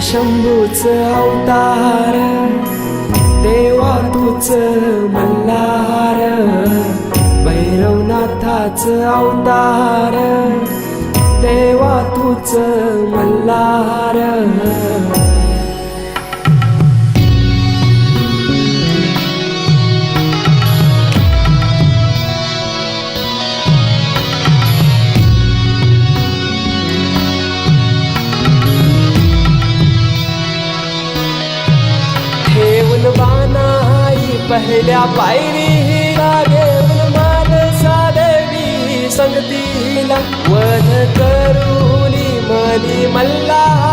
शंभूच अवतार, देवा तूच मल्हार, भैरवनाथाच अवतार, देवा तूच मल्हार. ठेवून बाणाई पहिल्या पायरीला, घेऊन मानसा देवी संगतीला, वध करूनी मनी मल्हार.